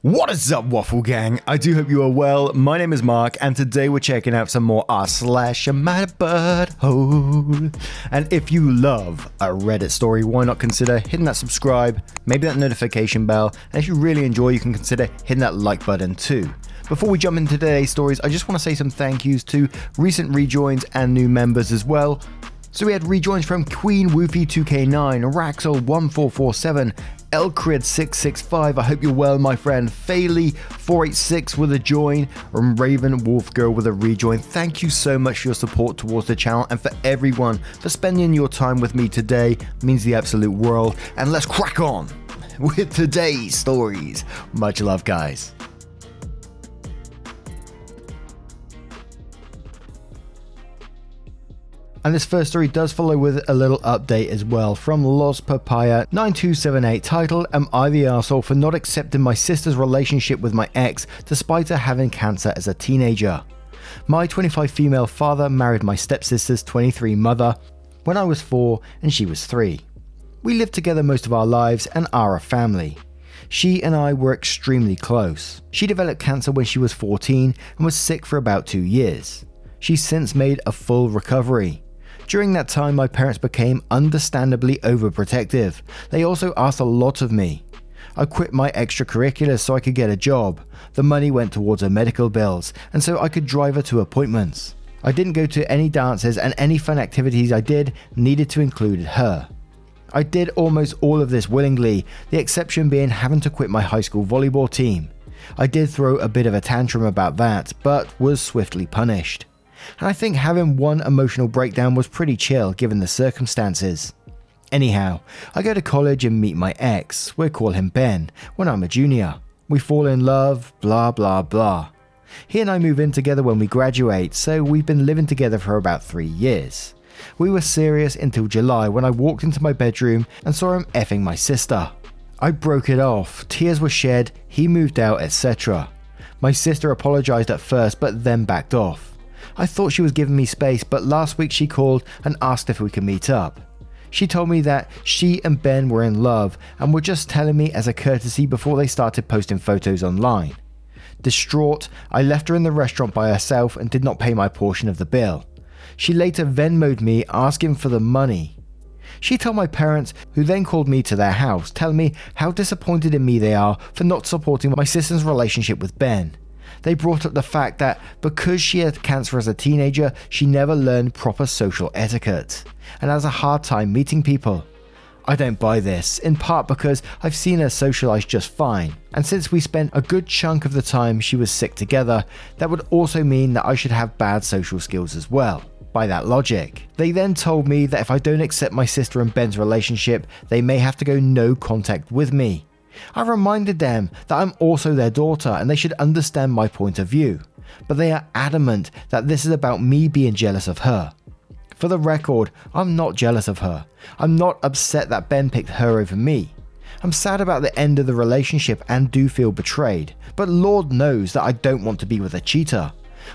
What is up, Waffle Gang? I do hope you are well. My name is Mark, and today we're checking out some more r/AmITheButtHole. And if you love a Reddit story, why not consider hitting that subscribe, maybe that notification bell, and if you really enjoy, you can consider hitting that like button too. Before we jump into today's stories, I just want to say some thank yous to recent rejoins and new members as well. So we had rejoins from Queen Woofy 2K9, Raxel1447, Elcrid665, I hope you're well my friend, Faley486 with a join, and Raven Wolf Girl with a rejoin. Thank you so much for your support towards the channel and for everyone for spending your time with me today. It means the absolute world. And let's crack on with today's stories. Much love, guys. And this first story does follow with a little update as well from Los Papaya 9278 titled, "Am I the arsehole for not accepting my sister's relationship with my ex despite her having cancer as a teenager? My 25 female father married my stepsister's 23 mother when I was 4 and she was 3. We lived together most of our lives and are a family. She and I were extremely close. She developed cancer when she was 14 and was sick for about 2 years. She's since made a full recovery. During that time, my parents became understandably overprotective. They also asked a lot of me. I quit my extracurriculars so I could get a job. The money went towards her medical bills, and so I could drive her to appointments. I didn't go to any dances, and any fun activities I did needed to include her. I did almost all of this willingly, the exception being having to quit my high school volleyball team. I did throw a bit of a tantrum about that, but was swiftly punished. And I think having one emotional breakdown was pretty chill given the circumstances. Anyhow, I go to college and meet my ex, we'll call him Ben, when I'm a junior. We fall in love, blah blah blah. He and I move in together when we graduate, so we've been living together for about 3 years. We were serious until July when I walked into my bedroom and saw him effing my sister. I broke it off, tears were shed, he moved out, etc. My sister apologized at first but then backed off. I thought she was giving me space, but last week she called and asked if we could meet up. She told me that she and Ben were in love and were just telling me as a courtesy before they started posting photos online. Distraught, I left her in the restaurant by herself and did not pay my portion of the bill. She later Venmo'd me asking for the money. She told my parents, who then called me to their house, telling me how disappointed in me they are for not supporting my sister's relationship with Ben. They brought up the fact that because she had cancer as a teenager, she never learned proper social etiquette and has a hard time meeting people. I don't buy this, in part because I've seen her socialize just fine, and since we spent a good chunk of the time she was sick together, that would also mean that I should have bad social skills as well. By that logic. They then told me that if I don't accept my sister and Ben's relationship, they may have to go no contact with me. I reminded them that I'm also their daughter and they should understand my point of view, but they are adamant that this is about me being jealous of her. For the record, I'm not jealous of her. I'm not upset that Ben picked her over me. I'm sad about the end of the relationship and do feel betrayed, but Lord knows that I don't want to be with a cheater.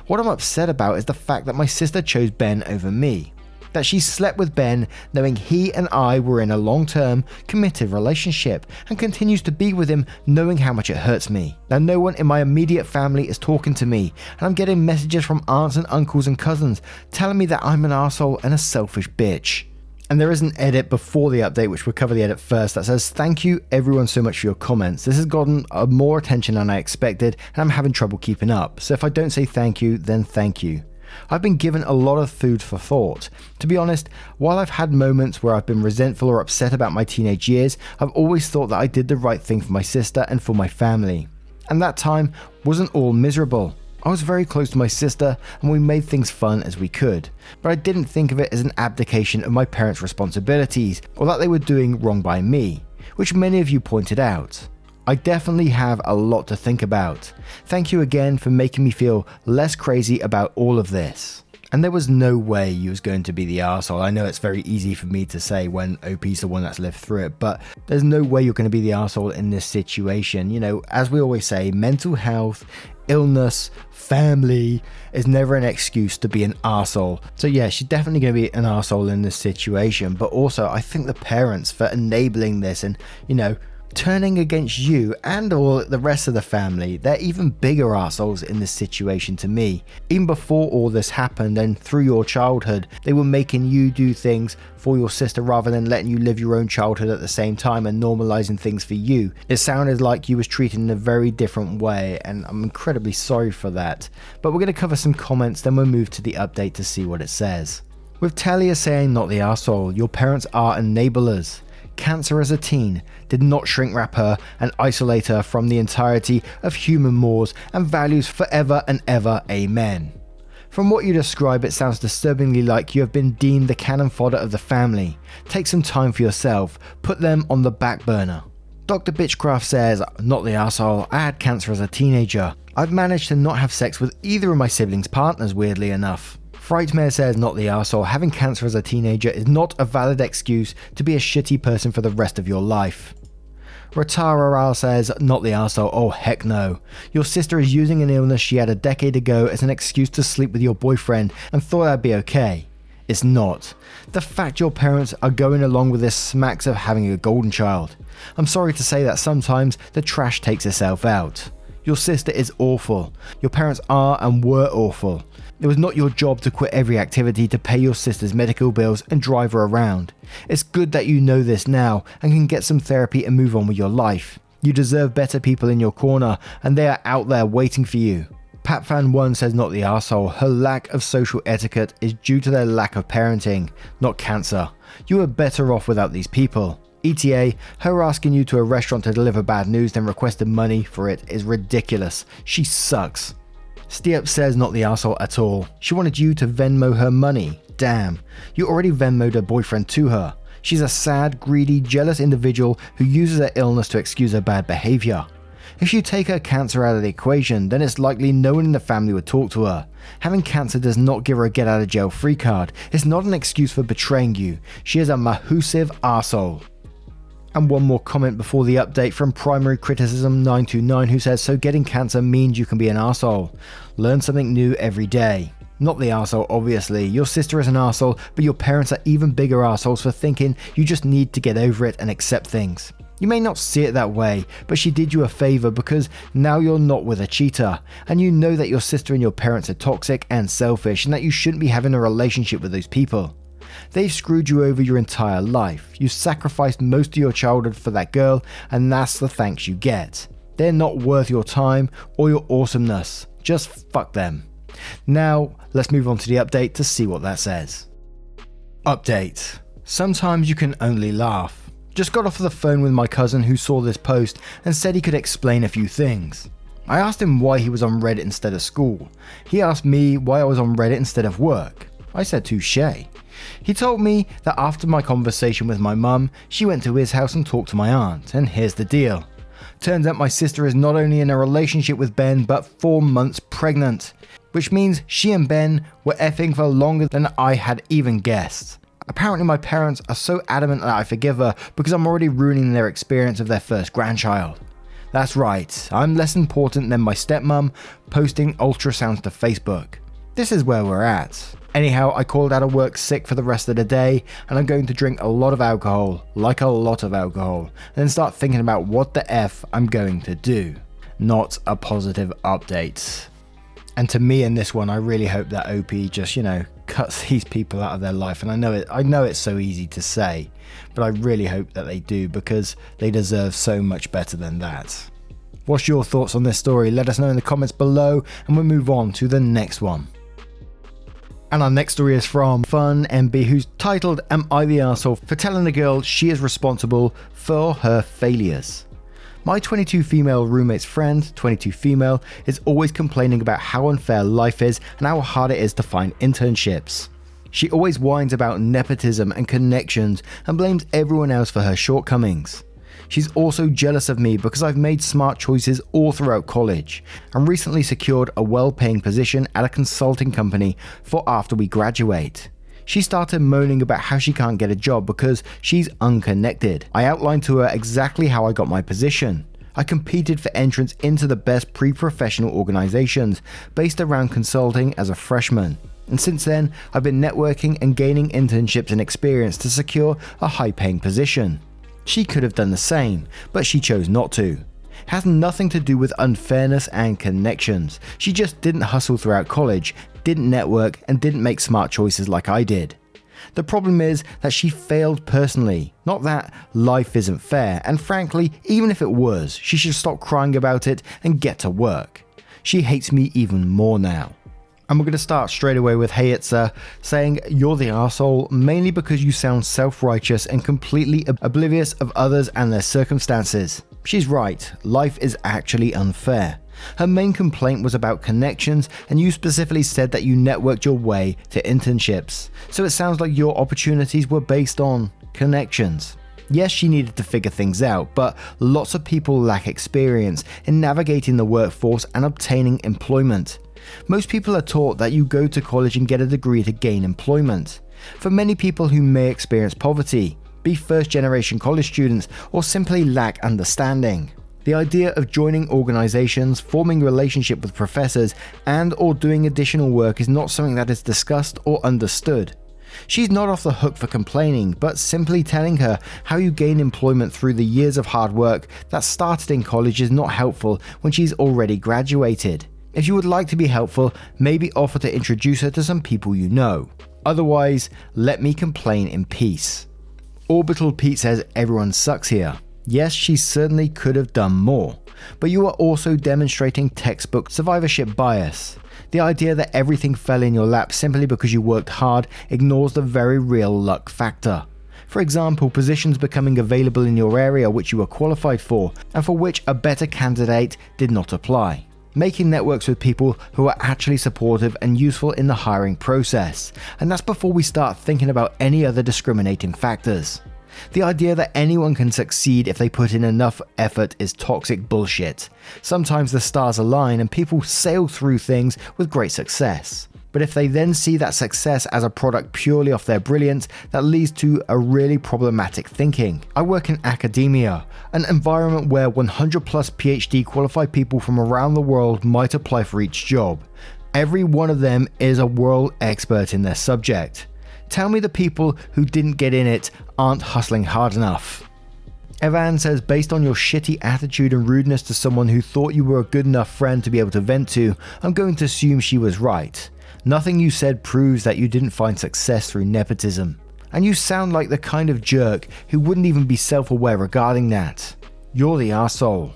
What I'm upset about is the fact that my sister chose Ben over me. That she slept with Ben knowing he and I were in a long-term, committed relationship and continues to be with him knowing how much it hurts me. Now no one in my immediate family is talking to me and I'm getting messages from aunts and uncles and cousins telling me that I'm an arsehole and a selfish bitch. And there is an edit before the update, which we'll cover the edit first, that says, "Thank you everyone so much for your comments. This has gotten more attention than I expected and I'm having trouble keeping up. So if I don't say thank you, then thank you. I've been given a lot of food for thought. To be honest, while I've had moments where I've been resentful or upset about my teenage years, I've always thought that I did the right thing for my sister and for my family. And that time wasn't all miserable. I was very close to my sister and we made things fun as we could, but I didn't think of it as an abdication of my parents' responsibilities or that they were doing wrong by me, which many of you pointed out. I definitely have a lot to think about. Thank you again for making me feel less crazy about all of this." And there was no way you was going to be the arsehole. I know it's very easy for me to say when OP's the one that's lived through it, but there's no way you're going to be the arsehole in this situation. You know, as we always say, mental health, illness, family is never an excuse to be an arsehole. So yeah, she's definitely going to be an arsehole in this situation, but also I think the parents for enabling this and, you know, turning against you and all the rest of the family. They're even bigger assholes in this situation to me. Even before all this happened and through your childhood, they were making you do things for your sister rather than letting you live your own childhood at the same time and normalizing things for you. It sounded like you was treated in a very different way, and I'm incredibly sorry for that. But we're going to cover some comments, then we'll move to the update to see what it says. With Talia saying, "Not the arsehole, your parents are enablers. Cancer as a teen did not shrink wrap her and isolate her from the entirety of human mores and values forever and ever, amen." From what you describe, it sounds disturbingly like you have been deemed the cannon fodder of the family. Take some time for yourself, put them on the back burner. Dr. Bitchcraft says, "Not the arsehole, I had cancer as a teenager. I've managed to not have sex with either of my siblings' partners, weirdly enough." Frightmare says, "Not the arsehole, having cancer as a teenager is not a valid excuse to be a shitty person for the rest of your life." Ratara says, "Not the arsehole, oh heck no. Your sister is using an illness she had a decade ago as an excuse to sleep with your boyfriend and thought that'd be okay. It's not. The fact your parents are going along with this smacks of having a golden child. I'm sorry to say that sometimes the trash takes itself out. Your sister is awful. Your parents are and were awful. It was not your job to quit every activity to pay your sister's medical bills and drive her around. It's good that you know this now and can get some therapy and move on with your life. You deserve better people in your corner, and they are out there waiting for you." PatFan1 says, "Not the arsehole, her lack of social etiquette is due to their lack of parenting, not cancer. You are better off without these people. ETA, her asking you to a restaurant to deliver bad news then requested money for it is ridiculous. She sucks." Stiep says, "Not the arsehole at all. She wanted you to Venmo her money. Damn, you already Venmoed her boyfriend to her. She's a sad, greedy, jealous individual who uses her illness to excuse her bad behavior. If you take her cancer out of the equation, then it's likely no one in the family would talk to her. Having cancer does not give her a get out of jail free card. It's not an excuse for betraying you. She is a mahusive arsehole." And one more comment before the update from Primary Criticism 929, who says, "So getting cancer means you can be an arsehole. Learn something new every day. Not the arsehole, obviously. Your sister is an arsehole, but your parents are even bigger arseholes for thinking you just need to get over it and accept things. You may not see it that way, but she did you a favor because now you're not with a cheater, and you know that your sister and your parents are toxic and selfish and that you shouldn't be having a relationship with those people. They've screwed you over your entire life. You sacrificed most of your childhood for that girl, and that's the thanks you get. They're not worth your time or your awesomeness. Just fuck them." Now, let's move on to the update to see what that says. Update. Sometimes you can only laugh. Just got off the phone with my cousin who saw this post and said he could explain a few things. I asked him why he was on Reddit instead of school. He asked me why I was on Reddit instead of work. I said touché. He told me that after my conversation with my mum, she went to his house and talked to my aunt, and here's the deal. Turns out my sister is not only in a relationship with Ben, but 4 months pregnant, which means she and Ben were effing for longer than I had even guessed. Apparently my parents are so adamant that I forgive her because I'm already ruining their experience of their first grandchild. That's right, I'm less important than my stepmom posting ultrasounds to Facebook. This is where we're at. Anyhow, I called out of work sick for the rest of the day, and I'm going to drink a lot of alcohol, like a lot of alcohol, and then start thinking about what the F I'm going to do. Not a positive update. And to me in this one, I really hope that OP just, cuts these people out of their life. And I know it's so easy to say, but I really hope that they do because they deserve so much better than that. What's your thoughts on this story? Let us know in the comments below, and we'll move on to the next one. And our next story is from FunMB, who's titled, "Am I the arsehole for telling the girl she is responsible for her failures?" My 22 female roommate's friend, 22 female, is always complaining about how unfair life is and how hard it is to find internships. She always whines about nepotism and connections and blames everyone else for her shortcomings. She's also jealous of me because I've made smart choices all throughout college and recently secured a well-paying position at a consulting company for after we graduate. She started moaning about how she can't get a job because she's unconnected. I outlined to her exactly how I got my position. I competed for entrance into the best pre-professional organizations based around consulting as a freshman. And since then, I've been networking and gaining internships and experience to secure a high-paying position. She could have done the same, but she chose not to. It has nothing to do with unfairness and connections. She just didn't hustle throughout college, didn't network, and didn't make smart choices like I did. The problem is that she failed personally, not that life isn't fair, and frankly, even if it was, she should stop crying about it and get to work. She hates me even more now. And we're going to start straight away with AITA saying you're the arsehole mainly because you sound self-righteous and completely oblivious of others and their circumstances. She's right, life is actually unfair. Her main complaint was about connections, and you specifically said that you networked your way to internships. So it sounds like your opportunities were based on connections. Yes, she needed to figure things out, but lots of people lack experience in navigating the workforce and obtaining employment. Most people are taught that you go to college and get a degree to gain employment. For many people who may experience poverty, be first-generation college students, or simply lack understanding, the idea of joining organizations, forming a relationship with professors, and or doing additional work is not something that is discussed or understood. She's not off the hook for complaining, but simply telling her how you gain employment through the years of hard work that started in college is not helpful when she's already graduated. If you would like to be helpful, maybe offer to introduce her to some people you know. Otherwise, let me complain in peace. Orbital Pete says everyone sucks here. Yes, she certainly could have done more, but you are also demonstrating textbook survivorship bias. The idea that everything fell in your lap simply because you worked hard ignores the very real luck factor. For example, positions becoming available in your area which you were qualified for, and for which a better candidate did not apply. Making networks with people who are actually supportive and useful in the hiring process, and that's before we start thinking about any other discriminating factors. The idea that anyone can succeed if they put in enough effort is toxic bullshit. Sometimes the stars align and people sail through things with great success. But if they then see that success as a product purely off their brilliance, that leads to a really problematic thinking. I work in academia, an environment where 100 plus PhD qualified people from around the world might apply for each job. Every one of them is a world expert in their subject. Tell me the people who didn't get in it aren't hustling hard enough. Evan says, based on your shitty attitude and rudeness to someone who thought you were a good enough friend to be able to vent to, I'm going to assume she was right. Nothing you said proves that you didn't find success through nepotism. And you sound like the kind of jerk who wouldn't even be self-aware regarding that. You're the arsehole.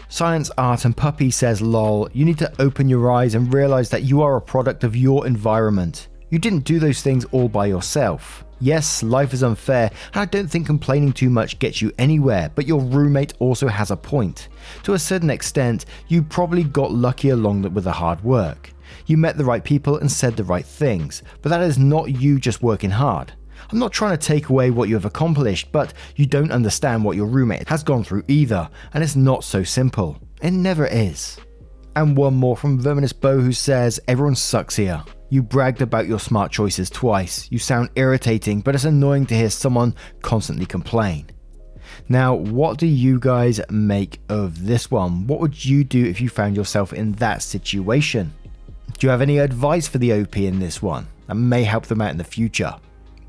Science, Art and Puppy says, lol, you need to open your eyes and realize that you are a product of your environment. You didn't do those things all by yourself. Yes, life is unfair, and I don't think complaining too much gets you anywhere, but your roommate also has a point. To a certain extent, you probably got lucky along with the hard work. You met the right people and said the right things, but that is not you just working hard. I'm not trying to take away what you have accomplished, but you don't understand what your roommate has gone through either, and it's not so simple. It never is. And one more from Verminous Bo who says, everyone sucks here. You bragged about your smart choices twice. You sound irritating, but it's annoying to hear someone constantly complain. Now, what do you guys make of this one? What would you do if you found yourself in that situation? Do you have any advice for the OP in this one that may help them out in the future?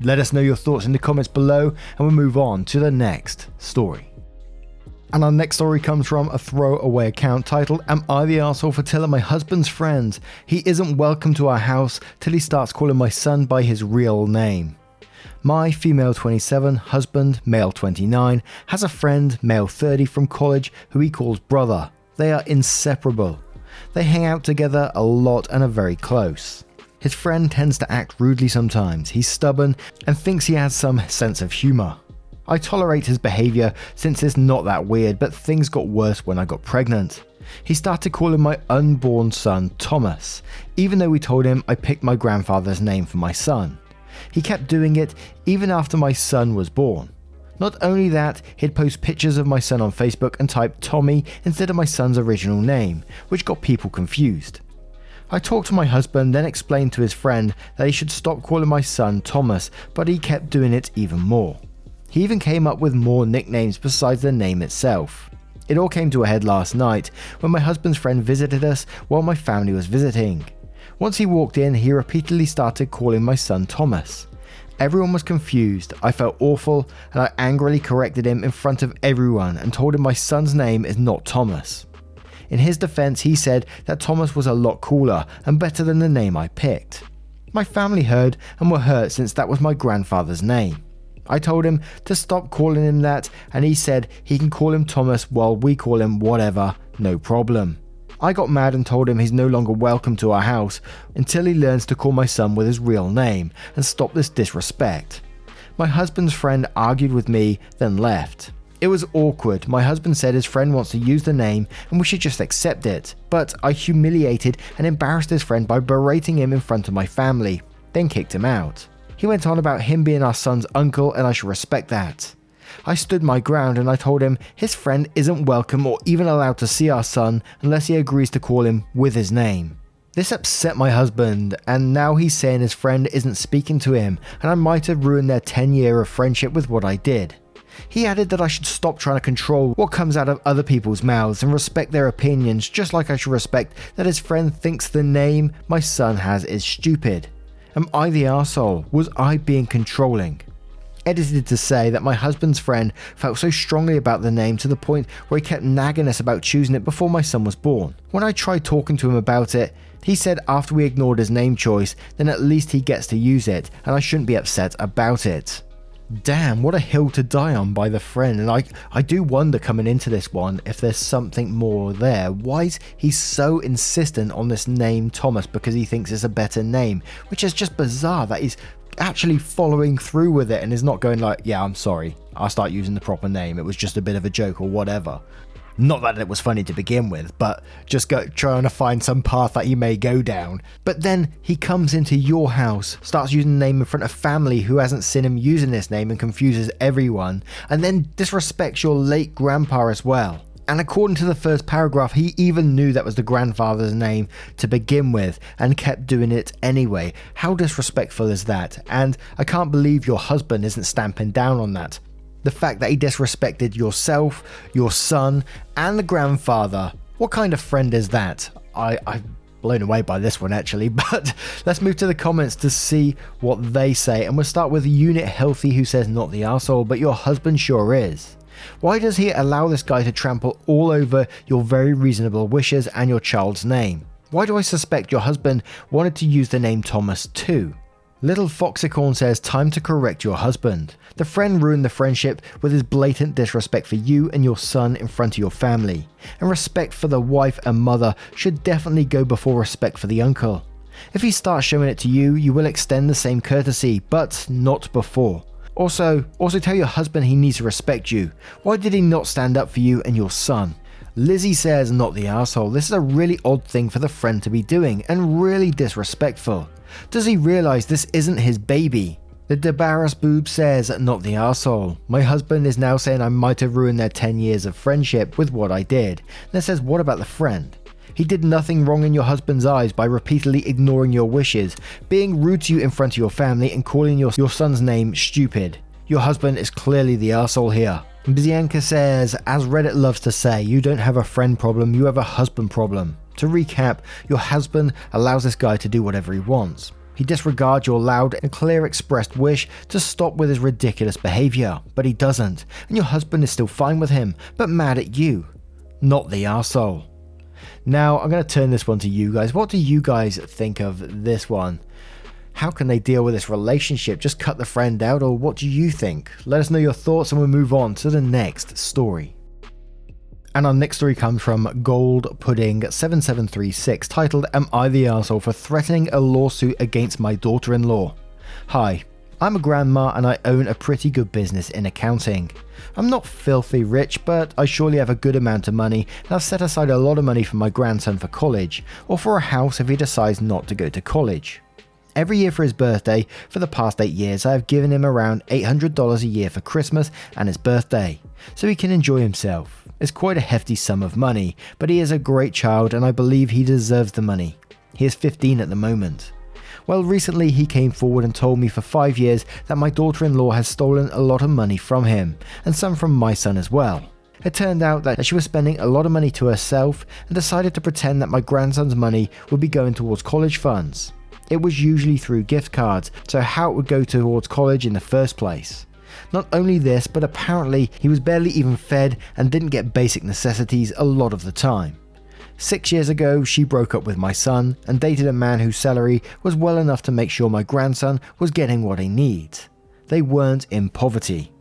Let us know your thoughts in the comments below, and we'll move on to the next story. And our next story comes from a throwaway account titled, Am I the arsehole for telling my husband's friends he isn't welcome to our house till he starts calling my son by his real name? My female 27, husband, male 29, has a friend, male 30 from college who he calls brother. They are inseparable. They hang out together a lot and are very close. His friend tends to act rudely sometimes. He's stubborn and thinks he has some sense of humor. I tolerate his behavior since it's not that weird, but things got worse when I got pregnant. He started calling my unborn son Thomas, even though we told him I picked my grandfather's name for my son. He kept doing it even after my son was born. Not only that, he'd post pictures of my son on Facebook and type Tommy instead of my son's original name, which got people confused. I talked to my husband, then explained to his friend that he should stop calling my son Thomas, but he kept doing it even more. He even came up with more nicknames besides the name itself. It all came to a head last night when my husband's friend visited us while my family was visiting. Once he walked in, he repeatedly started calling my son Thomas. Everyone was confused, I felt awful, and I angrily corrected him in front of everyone and told him my son's name is not Thomas. In his defense, he said that Thomas was a lot cooler and better than the name I picked. My family heard and were hurt since that was my grandfather's name. I told him to stop calling him that, and he said he can call him Thomas while we call him whatever, no problem. I got mad and told him he's no longer welcome to our house until he learns to call my son with his real name and stop this disrespect. My husband's friend argued with me, then left. It was awkward. My husband said his friend wants to use the name and we should just accept it, but I humiliated and embarrassed his friend by berating him in front of my family, then kicked him out. He went on about him being our son's uncle and I should respect that. I stood my ground and I told him his friend isn't welcome or even allowed to see our son unless he agrees to call him with his name. This upset my husband, and now he's saying his friend isn't speaking to him and I might have ruined their 10-year of friendship with what I did. He added that I should stop trying to control what comes out of other people's mouths and respect their opinions, just like I should respect that his friend thinks the name my son has is stupid. Am I the arsehole? Was I being controlling? Edited to say that my husband's friend felt so strongly about the name to the point where he kept nagging us about choosing it before my son was born. When I tried talking to him about it, he said after we ignored his name choice, then at least he gets to use it and I shouldn't be upset about it. Damn, what a hill to die on by the friend, and I do wonder coming into this one if there's something more there. Why is he so insistent on this name Thomas? Because he thinks it's a better name, which is just bizarre that he's actually following through with it and is not going like, yeah, I'm sorry, I'll start using the proper name, it was just a bit of a joke or whatever. Not that it was funny to begin with, but just trying to find some path that he may go down. But then he comes into your house, starts using the name in front of family who hasn't seen him using this name and confuses everyone, and then disrespects your late grandpa as well. And according to the first paragraph, he even knew that was the grandfather's name to begin with and kept doing it anyway. How disrespectful is that? And I can't believe your husband isn't stamping down on that. The fact that he disrespected yourself, your son, and the grandfather. What kind of friend is that? I'm blown away by this one actually, but let's move to the comments to see what they say. And we'll start with Unit Healthy, who says, not the arsehole, but your husband sure is. Why does he allow this guy to trample all over your very reasonable wishes and your child's name? Why do I suspect your husband wanted to use the name Thomas too? Little Foxicorn says, time to correct your husband. The friend ruined the friendship with his blatant disrespect for you and your son in front of your family. And respect for the wife and mother should definitely go before respect for the uncle. If he starts showing it to you, you will extend the same courtesy, but not before. Also tell your husband he needs to respect you. Why did he not stand up for you and your son? Lizzie says, not the arsehole. This is a really odd thing for the friend to be doing and really disrespectful. Does he realise this isn't his baby? The Debarras Boob says, not the arsehole. My husband is now saying I might have ruined their 10 years of friendship with what I did. Then says, what about the friend? He did nothing wrong in your husband's eyes by repeatedly ignoring your wishes, being rude to you in front of your family and calling your son's name stupid. Your husband is clearly the arsehole here. Bianca says, as Reddit loves to say, you don't have a friend problem, you have a husband problem. To recap, your husband allows this guy to do whatever he wants. He disregards your loud and clear expressed wish to stop with his ridiculous behaviour, but he doesn't, and your husband is still fine with him, but mad at you. Not the arsehole. Now, I'm going to turn this one to you guys. What do you guys think of this one? How can they deal with this relationship? Just cut the friend out, or what do you think? Let us know your thoughts and we'll move on to the next story. And our next story comes from Gold Pudding 7736, titled, Am I the Arsehole for Threatening a Lawsuit Against My Daughter-in-Law? Hi, I'm a grandma and I own a pretty good business in accounting. I'm not filthy rich, but I surely have a good amount of money and I've set aside a lot of money for my grandson for college, or for a house if he decides not to go to college. Every year for his birthday, for the past 8 years, I have given him around $800 a year for Christmas and his birthday, so he can enjoy himself. It's quite a hefty sum of money, but he is a great child and I believe he deserves the money. He is 15 at the moment. Well, recently he came forward and told me for 5 years that my daughter-in-law has stolen a lot of money from him, and some from my son as well. It turned out that she was spending a lot of money to herself and decided to pretend that my grandson's money would be going towards college funds. It was usually through gift cards, so how it would go towards college in the first place. Not only this, but apparently he was barely even fed and didn't get basic necessities a lot of the time. 6 years ago, she broke up with my son and dated a man whose salary was well enough to make sure my grandson was getting what he needs. They weren't in poverty.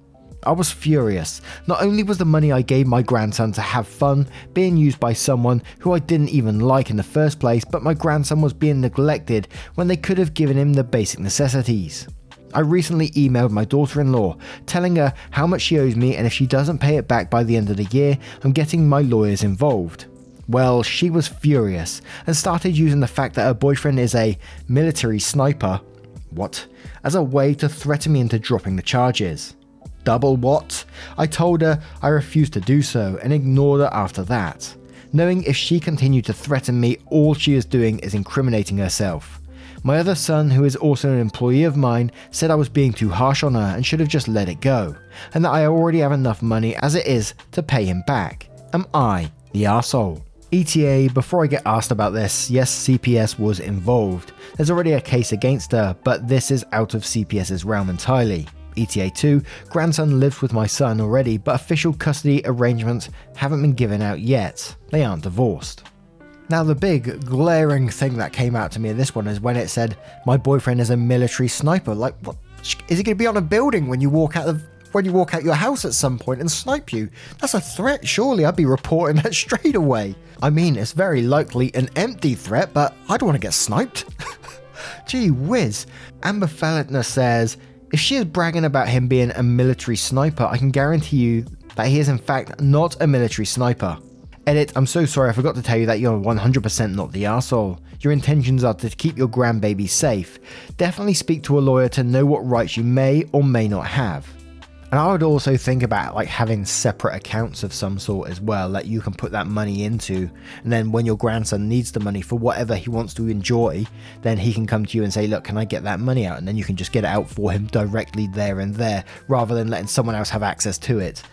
I was furious. Not only was the money I gave my grandson to have fun being used by someone who I didn't even like in the first place, but my grandson was being neglected when they could have given him the basic necessities. I recently emailed my daughter-in-law, telling her how much she owes me, and if she doesn't pay it back by the end of the year, I'm getting my lawyers involved. Well, she was furious and started using the fact that her boyfriend is a military sniper, as a way to threaten me into dropping the charges. Double what? I told her I refused to do so and ignored her after that, knowing if she continued to threaten me, all she is doing is incriminating herself. My other son, who is also an employee of mine, said I was being too harsh on her and should have just let it go, and that I already have enough money as it is to pay him back. Am I the arsehole? ETA, before I get asked about this, yes, CPS was involved. There's already a case against her, but this is out of CPS's realm entirely. ETA 2, grandson lives with my son already, but official custody arrangements haven't been given out yet. They aren't divorced. Now the big glaring thing that came out to me in this one is when it said my boyfriend is a military sniper. Like, what is he going to be on a building when you walk out your house at some point and snipe you? That's a threat, surely. I'd be reporting that straight away. I mean, it's very likely an empty threat, but I don't want to get sniped. Gee whiz. Amber Felitner says, if she is bragging about him being a military sniper, I can guarantee you that he is in fact not a military sniper. Edit, I'm so sorry, I forgot to tell you that you're 100% not the arsehole. Your intentions are to keep your grandbaby safe. Definitely speak to a lawyer to know what rights you may or may not have. And I would also think about having separate accounts of some sort as well that you can put that money into, and then when your grandson needs the money for whatever he wants to enjoy, then he can come to you and say, look, can I get that money out? And then you can just get it out for him directly there and there, rather than letting someone else have access to it.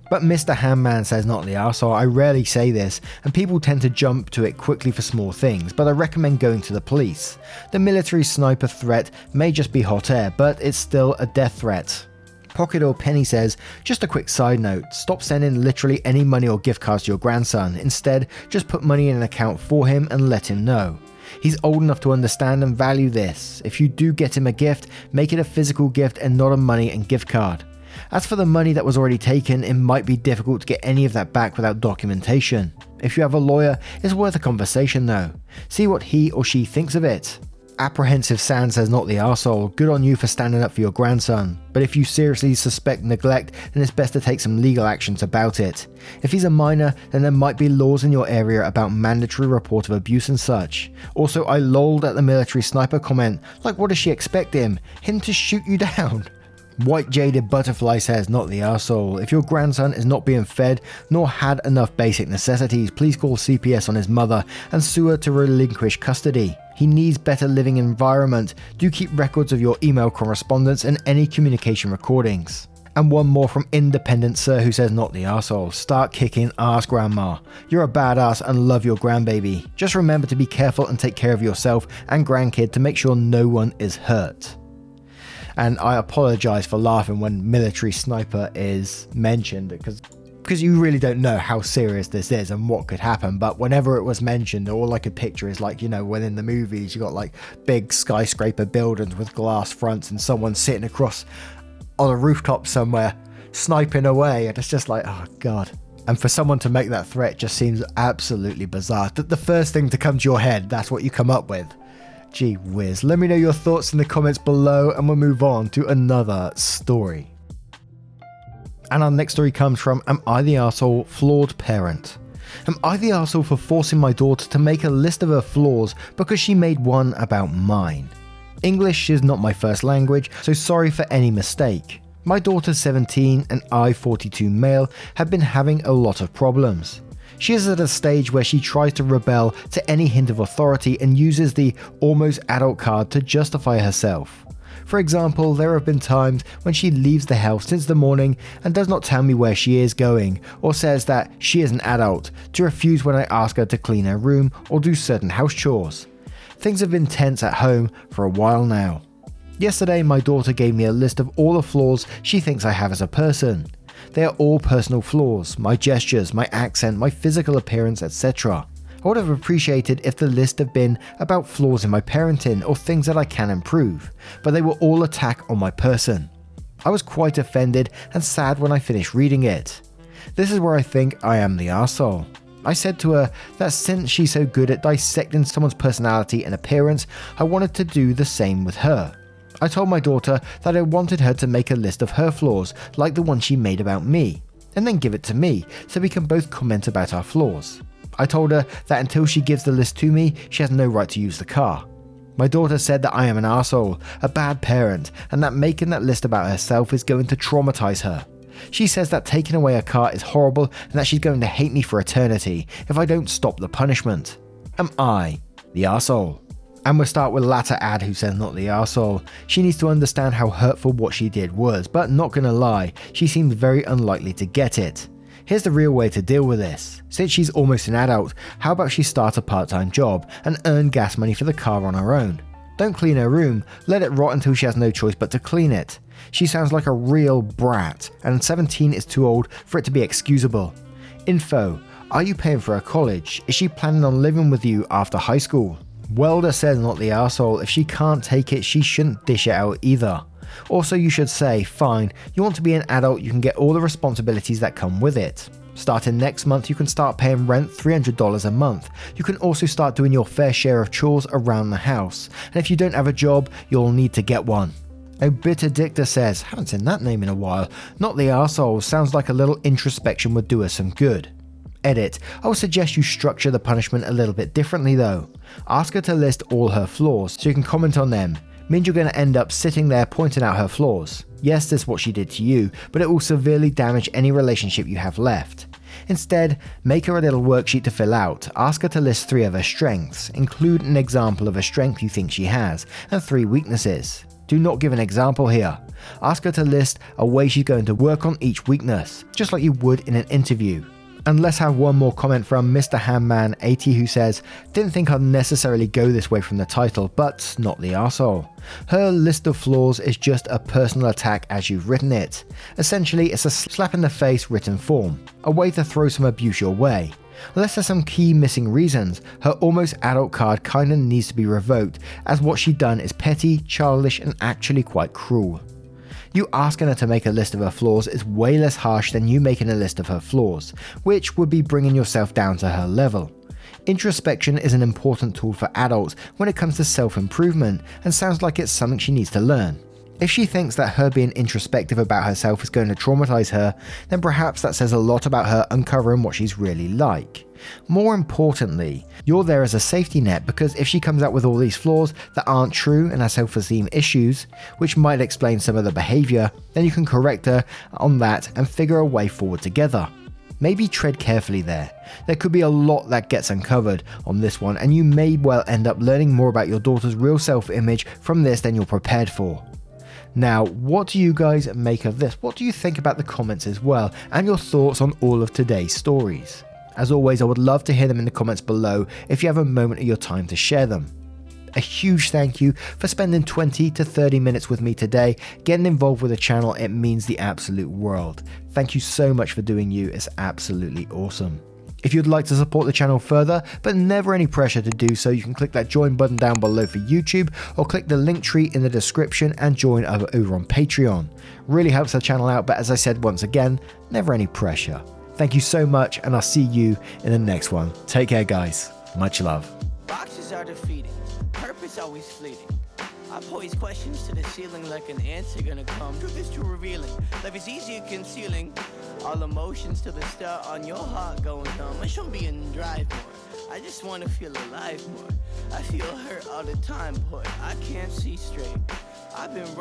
But Mr. Handman says not the arsehole. I rarely say this, and people tend to jump to it quickly for small things, but I recommend going to the police. The military sniper threat may just be hot air, but it's still a death threat. Pocket or Penny says, just a quick side note, stop sending literally any money or gift cards to your grandson. Instead, just put money in an account for him and let him know. He's old enough to understand and value this. If you do get him a gift, make it a physical gift and not a money and gift card. As for the money that was already taken, it might be difficult to get any of that back without documentation. If you have a lawyer, it's worth a conversation though. See what he or she thinks of it. Apprehensive Sand says not the arsehole. Good on you for standing up for your grandson. But if you seriously suspect neglect, then it's best to take some legal actions about it. If he's a minor, then there might be laws in your area about mandatory report of abuse and such. Also, I lolled at the military sniper comment. Like, what does she expect him to shoot you down? White Jaded Butterfly says not the arsehole. If your grandson is not being fed nor had enough basic necessities, please call CPS on his mother and sue her to relinquish custody. He needs better living environment. Do keep records of your email correspondence and any communication recordings. And one more from Independent Sir who says not the arsehole. Start kicking ass, grandma. You're a badass and love your grandbaby. Just remember to be careful and take care of yourself and grandkid to make sure no one is hurt. And I apologize for laughing when military sniper is mentioned because you really don't know how serious this is and what could happen. But whenever it was mentioned, all I could picture is when in the movies you got big skyscraper buildings with glass fronts and someone sitting across on a rooftop somewhere sniping away, and it's just oh god. And for someone to make that threat just seems absolutely bizarre. The first thing to come to your head, that's what you come up with. Gee whiz. Let me know your thoughts in the comments below and we'll move on to another story. And our next story comes from Am I the Arsehole? Flawed Parent. Am I the arsehole for forcing my daughter to make a list of her flaws because she made one about mine? English is not my first language, so sorry for any mistake. My daughter 17 and I 42 male have been having a lot of problems. She is at a stage where she tries to rebel to any hint of authority and uses the almost adult card to justify herself. For example, there have been times when she leaves the house since the morning and does not tell me where she is going, or says that she is an adult, to refuse when I ask her to clean her room or do certain house chores. Things have been tense at home for a while now. Yesterday, my daughter gave me a list of all the flaws she thinks I have as a person. They are all personal flaws, my gestures, my accent, my physical appearance, etc. I would have appreciated if the list had been about flaws in my parenting or things that I can improve, but they were all attack on my person. I was quite offended and sad when I finished reading it. This is where I think I am the arsehole. I said to her that since she's so good at dissecting someone's personality and appearance, I wanted to do the same with her. I told my daughter that I wanted her to make a list of her flaws, like the one she made about me, and then give it to me so we can both comment about our flaws. I told her that until she gives the list to me, she has no right to use the car. My daughter said that I am an arsehole, a bad parent, and that making that list about herself is going to traumatize her. She says that taking away a car is horrible and that she's going to hate me for eternity if I don't stop the punishment. Am I the arsehole? And we'll start with latter ad who says not the arsehole. She needs to understand how hurtful what she did was, but not gonna lie, she seems very unlikely to get it. Here's the real way to deal with this. Since she's almost an adult, how about she start a part-time job and earn gas money for the car on her own? Don't clean her room, let it rot until she has no choice but to clean it. She sounds like a real brat, and 17 is too old for it to be excusable. Info: are you paying for her college? Is she planning on living with you after high school? Welder says not the arsehole. If she can't take it, she shouldn't dish it out either. Also, you should say, fine, you want to be an adult, you can get all the responsibilities that come with it. Starting next month, you can start paying rent $300 a month. You can also start doing your fair share of chores around the house. And if you don't have a job, you'll need to get one. Obitadictor says, haven't seen that name in a while. Not the arsehole, sounds like a little introspection would do us some good. Edit: I would suggest you structure the punishment a little bit differently though. Ask her to list all her flaws so you can comment on them. Means you're going to end up sitting there pointing out her flaws. Yes, this is what she did to you, but it will severely damage any relationship you have left. Instead, make her a little worksheet to fill out. Ask her to list 3 of her strengths. Include an example of a strength you think she has, and 3 weaknesses. Do not give an example here. Ask her to list a way she's going to work on each weakness, just like you would in an interview. And let's have one more comment from Mr. Handman 80 who says, didn't think I'd necessarily go this way from the title, but not the arsehole. Her list of flaws is just a personal attack as you've written it. Essentially, it's a slap in the face written form, a way to throw some abuse your way. Unless there's some key missing reasons, her almost adult card kinda needs to be revoked, as what she done is petty, childish, and actually quite cruel. You asking her to make a list of her flaws is way less harsh than you making a list of her flaws, which would be bringing yourself down to her level. Introspection is an important tool for adults when it comes to self-improvement, and sounds like it's something she needs to learn. If she thinks that her being introspective about herself is going to traumatize her, then perhaps that says a lot about her uncovering what she's really like. More importantly, you're there as a safety net, because if she comes out with all these flaws that aren't true and has self-esteem issues, which might explain some of the behavior, then you can correct her on that and figure a way forward together. Maybe tread carefully there. There could be a lot that gets uncovered on this one, and you may well end up learning more about your daughter's real self-image from this than you're prepared for. Now, what do you guys make of this? What do you think about the comments as well, and your thoughts on all of today's stories? As always, I would love to hear them in the comments below if you have a moment of your time to share them. A huge thank you for spending 20 to 30 minutes with me today, getting involved with the channel. It means the absolute world. Thank you so much for doing you, it's absolutely awesome. If you'd like to support the channel further, but never any pressure to do so, you can click that join button down below for YouTube, or click the link tree in the description and join over on Patreon. Really helps the channel out, but as I said once again, never any pressure. Thank you so much, and I'll see you in the next one. Take care, guys. Much love. Boxes are defeating, purpose always fleeting. I pose questions to the ceiling like an answer gonna come. Truth is too revealing, life is easier concealing. All emotions to the start on your heart going dumb. I shouldn't be in drive more, I just wanna feel alive more. I feel hurt all the time, boy, I can't see straight. I've been